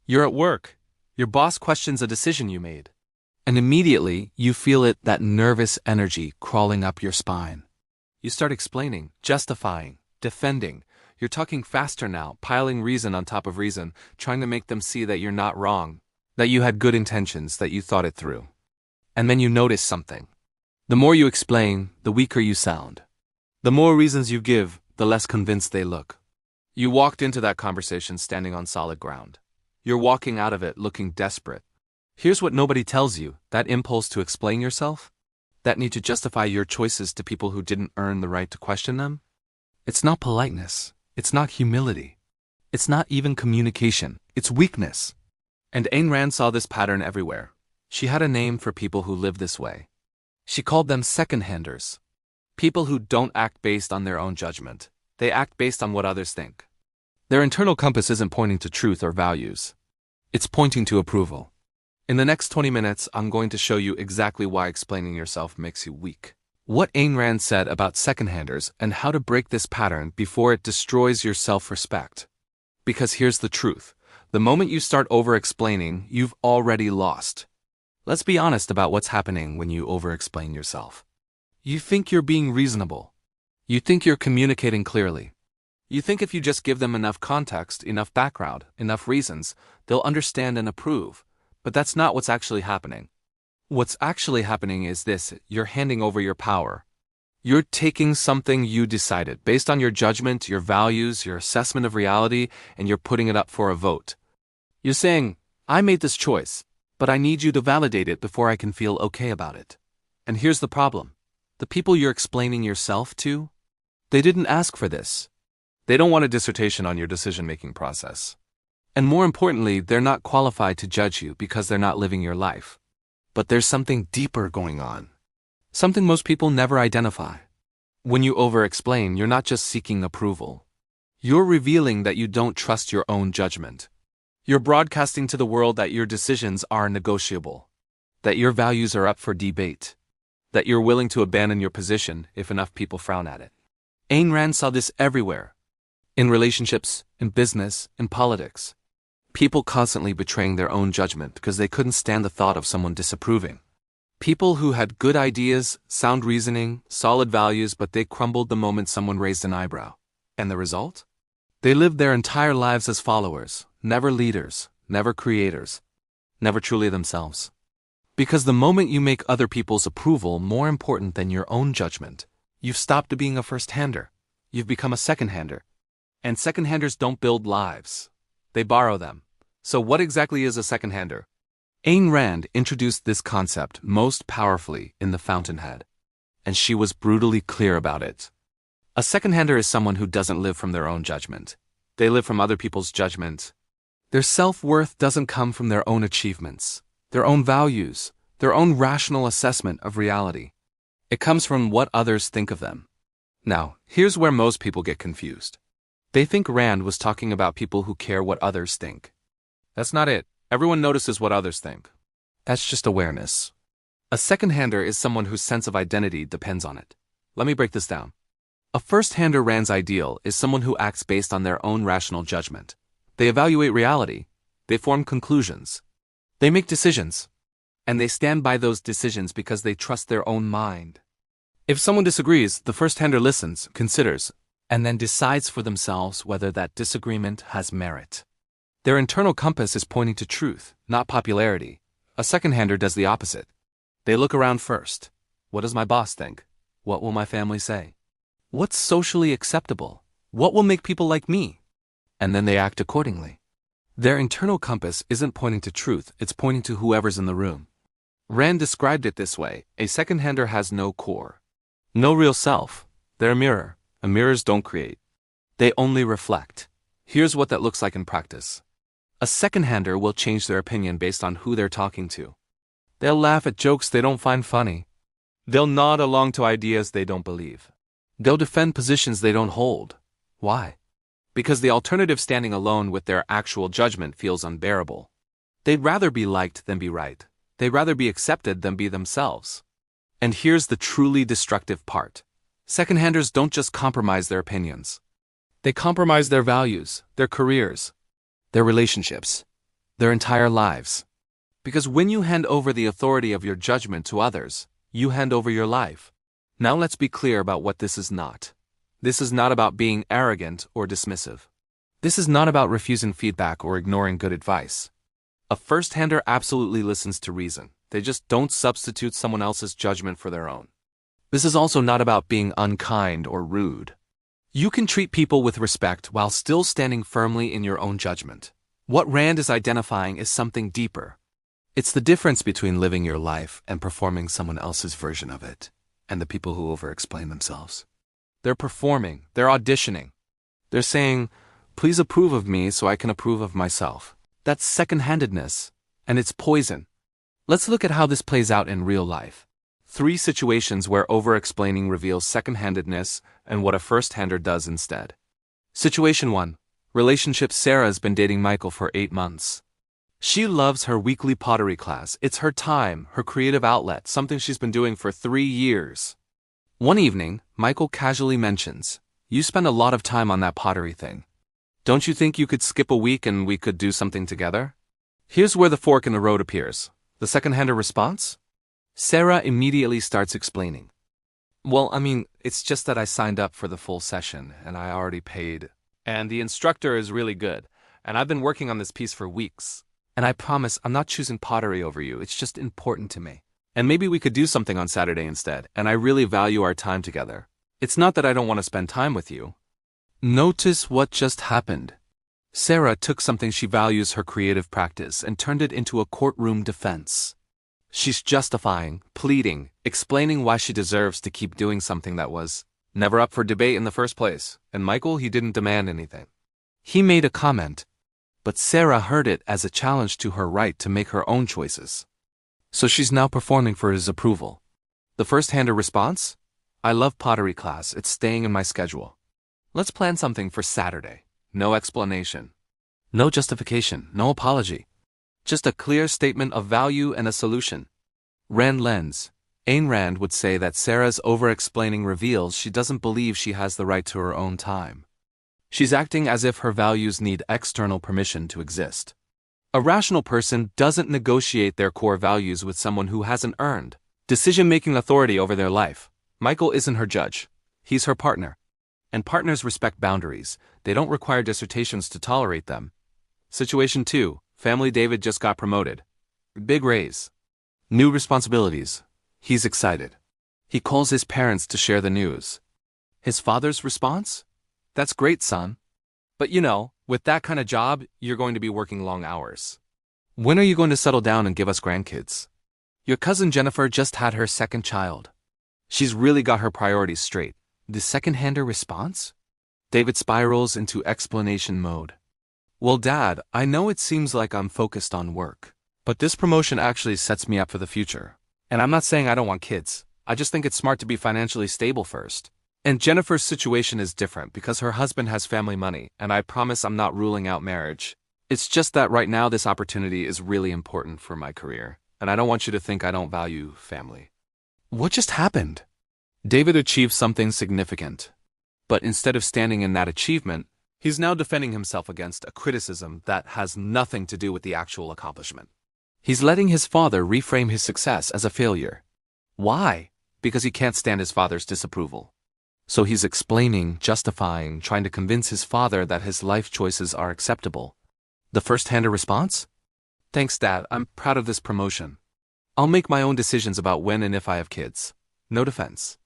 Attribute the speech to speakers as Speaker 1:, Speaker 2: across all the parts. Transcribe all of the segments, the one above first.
Speaker 1: You're at work. Your boss questions a decision you made. And immediately, you feel that nervous energy crawling up your spine. You start explaining, justifying, defending. You're talking faster now, piling reason on top of reason, trying to make them see that you're not wrong, that you had good intentions, that you thought it through. And then you notice something. The more you explain, the weaker you sound. The more reasons you give, the less convinced they look. You walked into that conversation standing on solid ground. You're walking out of it looking desperate. Here's what nobody tells you: that impulse to explain yourself, that need to justify your choices to people who didn't earn the right to question them. It's not politeness. It's not humility. It's not even communication. It's weakness. And Ayn Rand saw this pattern everywhere. She had a name for people who live this way. She called them second-handers. People who don't act based on their own judgment. They act based on what others think. Their internal compass isn't pointing to truth or values. It's pointing to approval. In the next 20 minutes, I'm going to show you exactly why explaining yourself makes you weak. What Ayn Rand said about second-handers and how to break this pattern before it destroys your self-respect. Because here's the truth. The moment you start over-explaining, you've already lost. Let's be honest about what's happening when you over-explain yourself. You think you're being reasonable. You think you're communicating clearly. You think if you just give them enough context, enough background, enough reasons, they'll understand and approve. But that's not what's actually happening. What's actually happening is this: you're handing over your power. You're taking something you decided based on your judgment, your values, your assessment of reality, and you're putting it up for a vote. You're saying, I made this choice, but I need you to validate it before I can feel okay about it. And here's the problem. The people you're explaining yourself to, they didn't ask for this. They don't want a dissertation on your decision-making process. And more importantly, they're not qualified to judge you because they're not living your life. But there's something deeper going on. Something most people never identify. When you over-explain, you're not just seeking approval. You're revealing that you don't trust your own judgment. You're broadcasting to the world that your decisions are negotiable, that your values are up for debate, that you're willing to abandon your position if enough people frown at it. Ayn Rand saw this everywhere. In relationships, in business, in politics. People constantly betraying their own judgment because they couldn't stand the thought of someone disapproving. People who had good ideas, sound reasoning, solid values, but they crumbled the moment someone raised an eyebrow. And the result? They lived their entire lives as followers, never leaders, never creators, never truly themselves. Because the moment you make other people's approval more important than your own judgment, you've stopped being a first-hander. You've become a second-hander. And second-handers don't build lives. They borrow them. So what exactly is a second-hander? Ayn Rand introduced this concept most powerfully in The Fountainhead, and she was brutally clear about it. A second-hander is someone who doesn't live from their own judgment. They live from other people's judgment. Their self-worth doesn't come from their own achievements, their own values, their own rational assessment of reality. It comes from what others think of them. Now, here's where most people get confused. They think Rand was talking about people who care what others think. That's not it. Everyone notices what others think. That's just awareness. A second-hander is someone whose sense of identity depends on it. Let me break this down. A first-hander, Rand's ideal, is someone who acts based on their own rational judgment. They evaluate reality. They form conclusions. They make decisions. And they stand by those decisions because they trust their own mind. If someone disagrees, the first-hander listens, considers, and then decides for themselves whether that disagreement has merit. Their internal compass is pointing to truth, not popularity. A second-hander does the opposite. They look around first. What does my boss think? What will my family say? What's socially acceptable? What will make people like me? And then they act accordingly. Their internal compass isn't pointing to truth, it's pointing to whoever's in the room. Rand described it this way: a second-hander has no core. No real self. They're a mirror, and mirrors don't create. They only reflect. Here's what that looks like in practice. A second-hander will change their opinion based on who they're talking to. They'll laugh at jokes they don't find funny. They'll nod along to ideas they don't believe. They'll defend positions they don't hold. Why? Because the alternative, standing alone with their actual judgment, feels unbearable. They'd rather be liked than be right. They'd rather be accepted than be themselves. And here's the truly destructive part. Second-handers don't just compromise their opinions. They compromise their values, their careers, their relationships. their entire lives. Because when you hand over the authority of your judgment to others, you hand over your life. Now let's be clear about what this is not. This is not about being arrogant or dismissive. This is not about refusing feedback or ignoring good advice. A first-hander absolutely listens to reason. They just don't substitute someone else's judgment for their own. This is also not about being unkind or rude. You can treat people with respect while still standing firmly in your own judgment. What Rand is identifying is something deeper. It's the difference between living your life and performing someone else's version of it, and the people who over-explain themselves. They're performing, they're auditioning. They're saying, please approve of me so I can approve of myself. That's second-handedness, and it's poison. Let's look at how this plays out in real life. 3 situations where over-explaining reveals second-handedness and what a first-hander does instead. Situation 1. Relationship. Sarah's been dating Michael for 8 months. She loves her weekly pottery class. It's her time, her creative outlet, something she's been doing for 3 years. One evening, Michael casually mentions, "You spend a lot of time on that pottery thing. Don't you think you could skip a week and we could do something together?" Here's where the fork in the road appears. The second-hander response? Sarah immediately starts explaining. "Well, it's just that I signed up for the full session and I already paid. And the instructor is really good. And I've been working on this piece for weeks. And I promise I'm not choosing pottery over you. It's just important to me. And maybe we could do something on Saturday instead. And I really value our time together. It's not that I don't want to spend time with you." Notice what just happened. Sarah took something she values, her creative practice, and turned it into a courtroom defense. She's justifying, pleading, explaining why she deserves to keep doing something that was never up for debate in the first place. And Michael, he didn't demand anything. He made a comment, but Sarah heard it as a challenge to her right to make her own choices. So she's now performing for his approval. The first-hander response? "I love pottery class. It's staying in my schedule. Let's plan something for Saturday." No explanation. No justification. No apology. Just a clear statement of value and a solution. Rand lens. Ayn Rand would say that Sarah's over-explaining reveals she doesn't believe she has the right to her own time. She's acting as if her values need external permission to exist. A rational person doesn't negotiate their core values with someone who hasn't earned decision-making authority over their life. Michael isn't her judge. He's her partner. And partners respect boundaries. They don't require dissertations to tolerate them. Situation 2. Family. David just got promoted. Big raise. New responsibilities. He's excited. He calls his parents to share the news. His father's response? "That's great, son. But with that kind of job, you're going to be working long hours. When are you going to settle down and give us grandkids? Your cousin Jennifer just had her 2nd child. She's really got her priorities straight." The second-hander response? David spirals into explanation mode. "Well, Dad, I know it seems like I'm focused on work, but this promotion actually sets me up for the future. And I'm not saying I don't want kids. I just think it's smart to be financially stable first. And Jennifer's situation is different because her husband has family money, and I promise I'm not ruling out marriage. It's just that right now this opportunity is really important for my career, and I don't want you to think I don't value family." What just happened? David achieved something significant. But instead of standing in that achievement, he's now defending himself against a criticism that has nothing to do with the actual accomplishment. He's letting his father reframe his success as a failure. Why? Because he can't stand his father's disapproval. So he's explaining, justifying, trying to convince his father that his life choices are acceptable. The first-hander response? "Thanks, Dad. I'm proud of this promotion. I'll make my own decisions about when and if I have kids." No defense.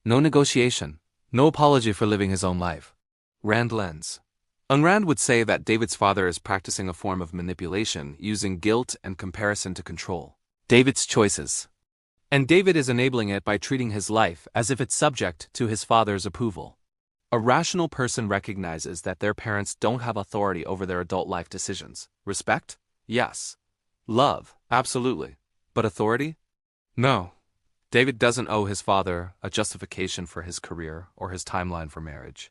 Speaker 1: No negotiation. No apology for living his own life. Rand lens. Ayn Rand would say that David's father is practicing a form of manipulation, using guilt and comparison to control David's choices. And David is enabling it by treating his life as if it's subject to his father's approval. A rational person recognizes that their parents don't have authority over their adult life decisions. Respect? Yes. Love? Absolutely. But authority? No. David doesn't owe his father a justification for his career or his timeline for marriage.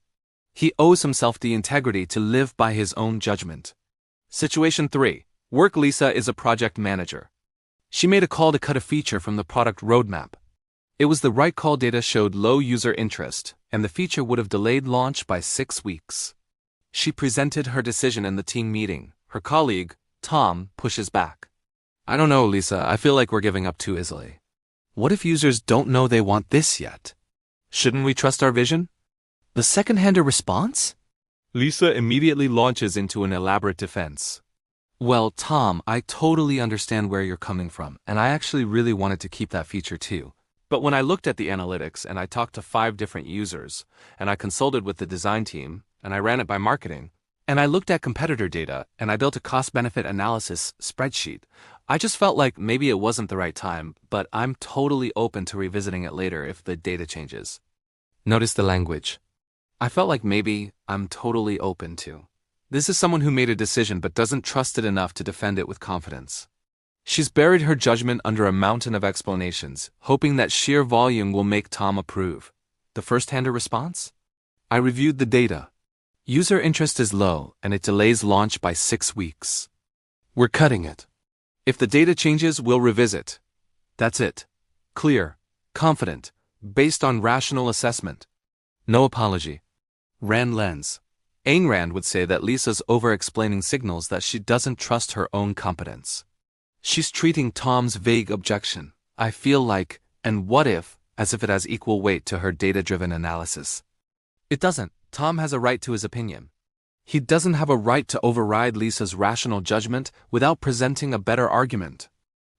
Speaker 1: He owes himself the integrity to live by his own judgment. Situation 3. Work. Lisa is a project manager. She made a call to cut a feature from the product roadmap. It was the right call. Data showed low user interest, and the feature would have delayed launch by 6 weeks. She presented her decision in the team meeting. Her colleague, Tom pushes back. I don't know, Lisa. I feel like we're giving up too easily. What if users don't know they want this yet? Shouldn't we trust our vision? The second-hander response? Lisa immediately launches into an elaborate defense. Well, Tom, I totally understand where you're coming from, and I actually really wanted to keep that feature too. But when I looked at the analytics and I talked to 5 different users, and I consulted with the design team, and I ran it by marketing, and I looked at competitor data, and I built a cost-benefit analysis spreadsheet, I just felt like maybe it wasn't the right time, but I'm totally open to revisiting it later if the data changes. Notice the language. I felt like maybe I'm totally open to. This is someone who made a decision but doesn't trust it enough to defend it with confidence. She's buried her judgment under a mountain of explanations, hoping that sheer volume will make Tom approve. The first-hander response? I reviewed the data. User interest is low, and it delays launch by 6 weeks. We're cutting it. If the data changes, we'll revisit. That's it. Clear, confident, based on rational assessment. No apology. Rand lens. Ayn Rand would say that Lisa's over-explaining signals that she doesn't trust her own competence. She's treating Tom's vague objection, I feel like, and what if, as if it has equal weight to her data-driven analysis. It doesn't. Tom has a right to his opinion. He doesn't have a right to override Lisa's rational judgment without presenting a better argument.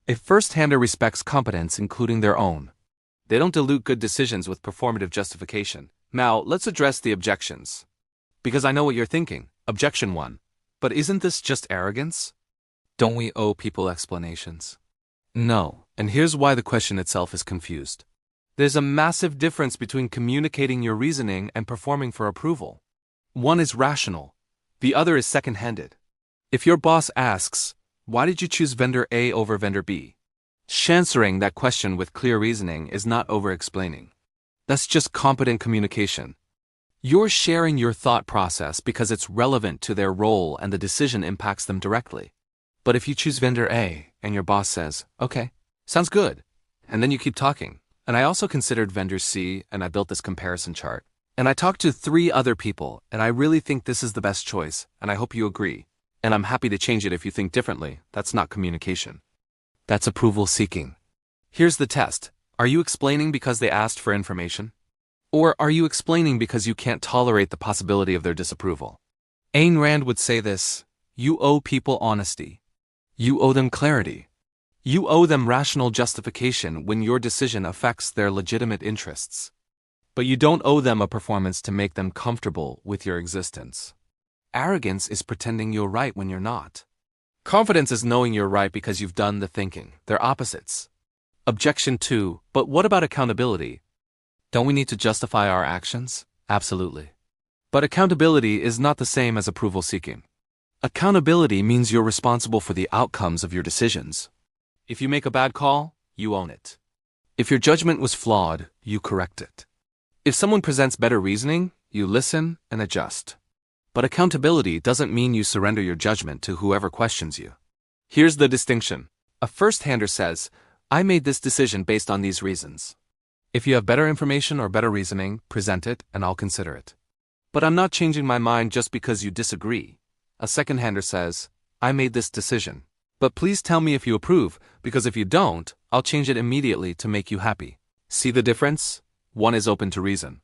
Speaker 1: A first-hander respects competence, including their own. They don't dilute good decisions with performative justification. Now, let's address the objections. Because I know what you're thinking. Objection 1. But isn't this just arrogance? Don't we owe people explanations? No, and here's why the question itself is confused. There's a massive difference between communicating your reasoning and performing for approval. One is rational. The other is second-handed. If your boss asks, why did you choose vendor A over vendor B? Answering that question with clear reasoning is not over-explaining. That's just competent communication. You're sharing your thought process because it's relevant to their role and the decision impacts them directly. But if you choose vendor A and your boss says, okay, sounds good, and then you keep talking, and I also considered vendor C and I built this comparison chart, and I talked to 3 other people and I really think this is the best choice and I hope you agree, and I'm happy to change it if you think differently, that's not communication. That's approval seeking. Here's the test. Are you explaining because they asked for information? Or are you explaining because you can't tolerate the possibility of their disapproval? Ayn Rand would say this, you owe people honesty. You owe them clarity. You owe them rational justification when your decision affects their legitimate interests. But you don't owe them a performance to make them comfortable with your existence. Arrogance is pretending you're right when you're not. Confidence is knowing you're right because you've done the thinking. They're opposites. Objection 2, but what about accountability? Don't we need to justify our actions? Absolutely. But accountability is not the same as approval seeking. Accountability means you're responsible for the outcomes of your decisions. If you make a bad call, you own it. If your judgment was flawed, you correct it. If someone presents better reasoning, you listen and adjust. But accountability doesn't mean you surrender your judgment to whoever questions you. Here's the distinction. A first-hander says, I made this decision based on these reasons. If you have better information or better reasoning, present it and I'll consider it. But I'm not changing my mind just because you disagree. A second-hander says, I made this decision. But please tell me if you approve, because if you don't, I'll change it immediately to make you happy. See the difference? One is open to reason.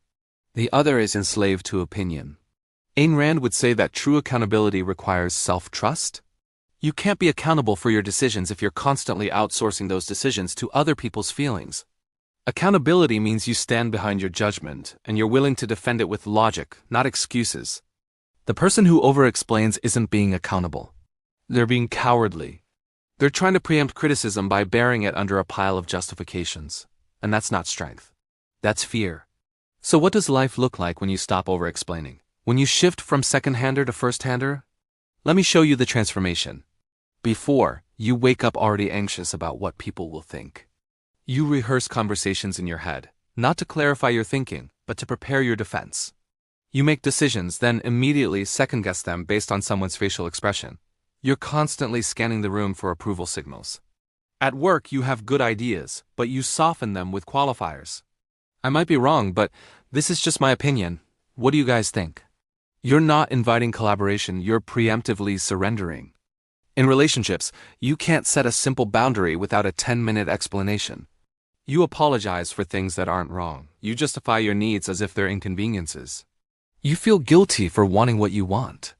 Speaker 1: The other is enslaved to opinion. Ayn Rand would say that true accountability requires self-trust. You can't be accountable for your decisions if you're constantly outsourcing those decisions to other people's feelings. Accountability means you stand behind your judgment, and you're willing to defend it with logic, not excuses. The person who over-explains isn't being accountable. They're being cowardly. They're trying to preempt criticism by burying it under a pile of justifications. And that's not strength. That's fear. So what does life look like when you stop over-explaining? When you shift from second-hander to first-hander? Let me show you the transformation. Before, you wake up already anxious about what people will think. You rehearse conversations in your head, not to clarify your thinking, but to prepare your defense. You make decisions, then immediately second-guess them based on someone's facial expression. You're constantly scanning the room for approval signals. At work, you have good ideas, but you soften them with qualifiers. I might be wrong, but this is just my opinion. What do you guys think? You're not inviting collaboration, you're preemptively surrendering. In relationships, you can't set a simple boundary without a 10-minute explanation. You apologize for things that aren't wrong. You justify your needs as if they're inconveniences. You feel guilty for wanting what you want.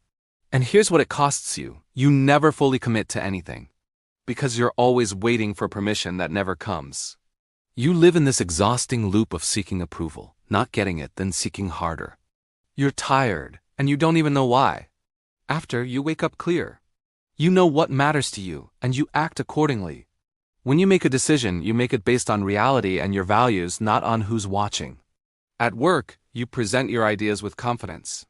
Speaker 1: And here's what it costs you. You never fully commit to anything. Because you're always waiting for permission that never comes. You live in this exhausting loop of seeking approval, not getting it, then seeking harder. You're tired, and you don't even know why. After, you wake up clear. You know what matters to you, and you act accordingly. When you make a decision, you make it based on reality and your values, not on who's watching. At work, you present your ideas with confidence.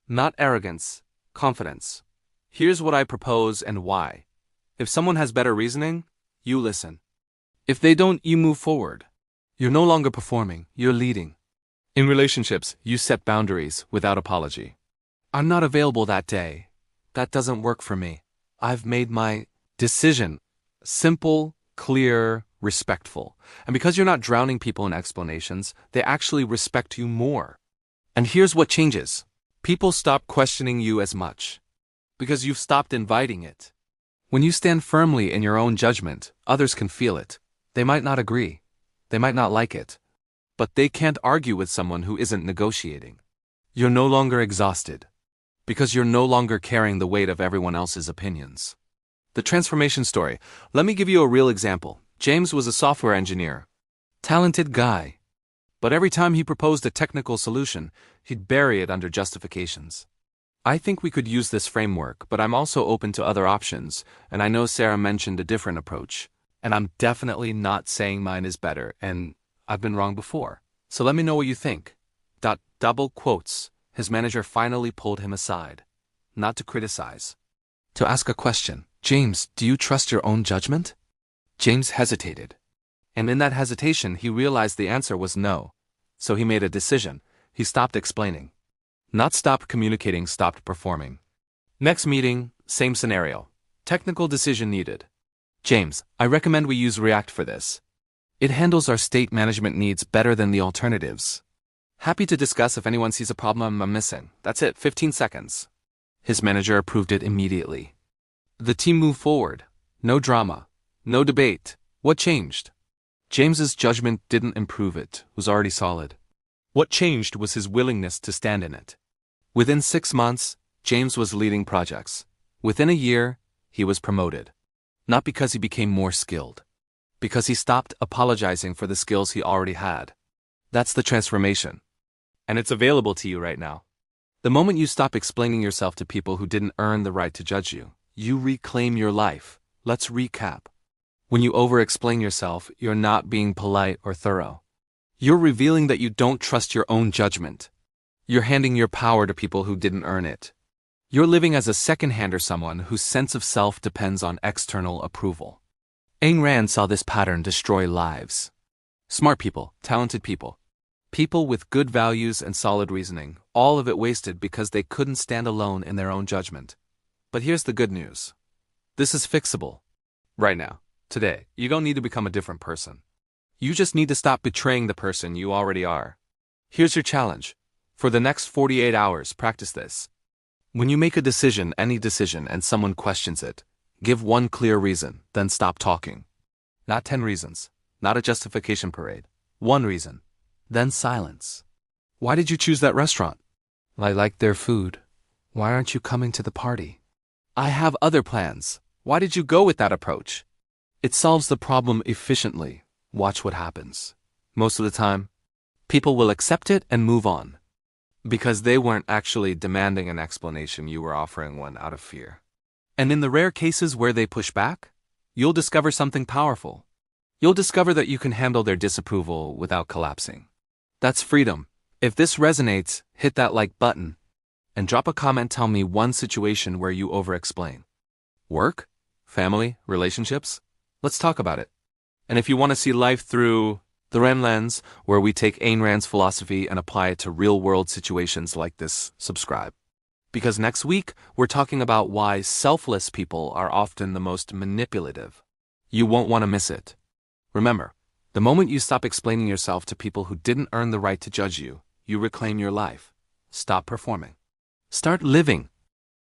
Speaker 1: Not arrogance, confidence. Here's what I propose and why. If someone has better reasoning, you listen. If they don't, you move forward. You're no longer performing, you're leading. In relationships, you set boundaries without apology. I'm not available that day. That doesn't work for me. I've made my decision. Simple, clear, respectful. And because you're not drowning people in explanations, they actually respect you more. And here's what changes. People stop questioning you as much. Because you've stopped inviting it. When you stand firmly in your own judgment, others can feel it. They might not agree. They might not like it. But they can't argue with someone who isn't negotiating. You're no longer exhausted. Because you're no longer carrying the weight of everyone else's opinions. The transformation story. Let me give you a real example. James was a software engineer. Talented guy. But every time he proposed a technical solution, he'd bury it under justifications. I think we could use this framework, but I'm also open to other options, and I know Sarah mentioned a different approach. And I'm definitely not saying mine is better, and I've been wrong before. So let me know what you think. Double quotes. His manager finally pulled him aside. Not to criticize. To ask a question. James, do you trust your own judgment? James hesitated. And in that hesitation, he realized the answer was no. So he made a decision. He stopped explaining. Not stopped communicating, stopped performing. Next meeting, same scenario. Technical decision needed. James, I recommend we use React for this. It handles our state management needs better than the alternatives. Happy to discuss if anyone sees a problem I'm missing. That's it, 15 seconds. His manager approved it immediately. The team moved forward. No drama. No debate. What changed? James's judgment didn't improve, it was already solid. What changed was his willingness to stand in it. Within 6 months, James was leading projects. Within a year, he was promoted. Not because he became more skilled. Because he stopped apologizing for the skills he already had. That's the transformation. And it's available to you right now. The moment you stop explaining yourself to people who didn't earn the right to judge you, you reclaim your life. Let's recap. When you over-explain yourself, you're not being polite or thorough. You're revealing that you don't trust your own judgment. You're handing your power to people who didn't earn it. You're living as a second-hander, someone whose sense of self depends on external approval. Ayn Rand saw this pattern destroy lives. Smart people, talented people. People with good values and solid reasoning, all of it wasted because they couldn't stand alone in their own judgment. But here's the good news. This is fixable. Right now, today, you don't need to become a different person. You just need to stop betraying the person you already are. Here's your challenge. For the next 48 hours, practice this. When you make a decision, any decision, and someone questions it, give one clear reason, then stop talking. Not 10 reasons. Not a justification parade. One reason. Then silence. Why did you choose that restaurant? I liked their food. Why aren't you coming to the party? I have other plans. Why did you go with that approach? It solves the problem efficiently. Watch what happens. Most of the time, people will accept it and move on. Because they weren't actually demanding an explanation, you were offering one out of fear. And in the rare cases where they push back, you'll discover something powerful. You'll discover that you can handle their disapproval without collapsing. That's freedom. If this resonates, hit that like button. And drop a comment, tell me one situation where you over-explain. Work? Family? Relationships? Let's talk about it. And if you want to see life through the Rand lens, where we take Ayn Rand's philosophy and apply it to real-world situations like this, subscribe. Because next week, we're talking about why selfless people are often the most manipulative. You won't want to miss it. Remember, the moment you stop explaining yourself to people who didn't earn the right to judge you, you reclaim your life. Stop performing. Start living.